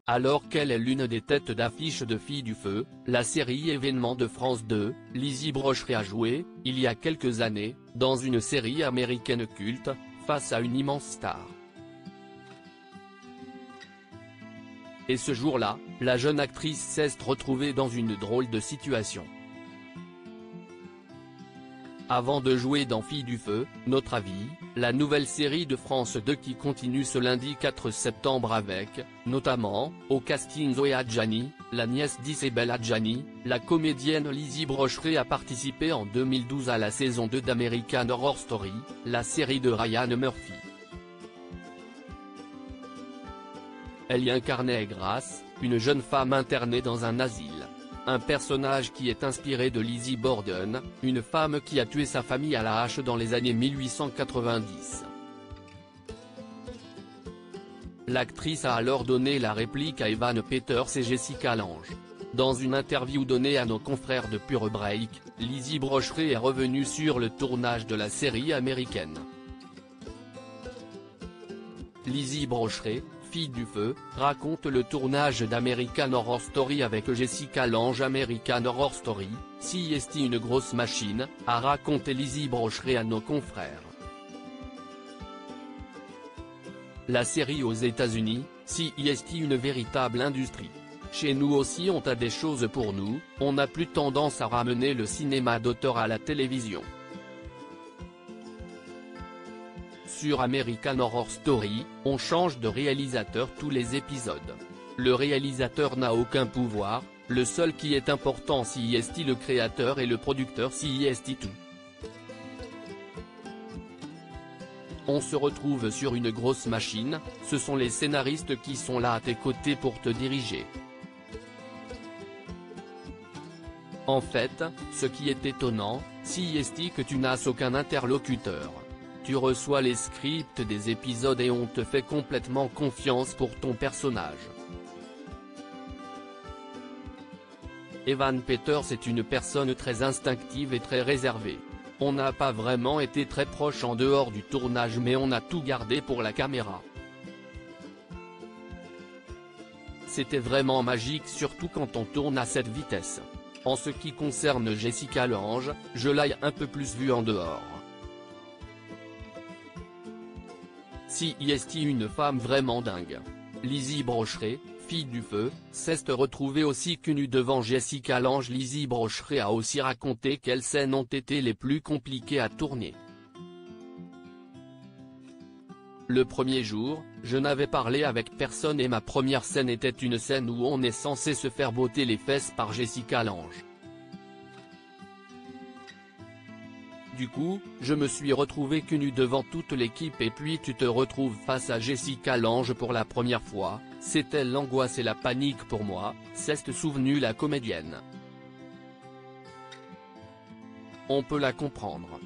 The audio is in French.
Alors qu'elle est l'une des têtes d'affiche de Filles du Feu, la série événement de France 2, Lizzie Brochery a joué, il y a quelques années, dans une série américaine culte, face à une immense star. Et ce jour-là, la jeune actrice s'est retrouvée dans une drôle de situation. Avant de jouer dans Filles du Feu, Notre Avis, la nouvelle série de France 2 qui continue ce lundi 4 septembre avec, notamment, au casting Zoé Adjani, la nièce d'Isabelle Adjani, la comédienne Lizzie Brochery a participé en 2012 à la saison 2 d'American Horror Story, la série de Ryan Murphy. Elle y incarnait Grace, une jeune femme internée dans un asile. Un personnage qui est inspiré de Lizzie Borden, une femme qui a tué sa famille à la hache dans les années 1890. L'actrice a alors donné la réplique à Evan Peters et Jessica Lange. Dans une interview donnée à nos confrères de Pure Break, Lizzie Brochery est revenue sur le tournage de la série américaine. Lizzie Brochery, Filles du Feu, raconte le tournage d'American Horror Story avec Jessica Lange. American Horror Story, CST une grosse machine, a raconté Lizzie Brochery à nos confrères. La série aux États-Unis, CST une véritable industrie. Chez nous aussi on a des choses pour nous, on n'a plus tendance à ramener le cinéma d'auteur à la télévision. Sur American Horror Story, on change de réalisateur tous les épisodes. Le réalisateur n'a aucun pouvoir, le seul qui est important CST le créateur et le producteur CST tout. On se retrouve sur une grosse machine, ce sont les scénaristes qui sont là à tes côtés pour te diriger. En fait, ce qui est étonnant, CST que tu n'as aucun interlocuteur. Tu reçois les scripts des épisodes et on te fait complètement confiance pour ton personnage. Evan Peters est une personne très instinctive et très réservée. On n'a pas vraiment été très proche en dehors du tournage mais on a tout gardé pour la caméra. C'était vraiment magique surtout quand on tourne à cette vitesse. En ce qui concerne Jessica Lange, je l'ai un peu plus vue en dehors. CST une femme vraiment dingue. Lizzie Brochery, Fille du Feu, s'est retrouvée aussi nue devant Jessica Lange. Lizzie Brochery a aussi raconté quelles scènes ont été les plus compliquées à tourner. Le premier jour, je n'avais parlé avec personne et ma première scène était une scène où on est censé se faire botter les fesses par Jessica Lange. Du coup, je me suis retrouvé nue devant toute l'équipe et puis tu te retrouves face à Jessica Lange pour la première fois, c'était l'angoisse et la panique pour moi, s'est souvenue la comédienne. On peut la comprendre.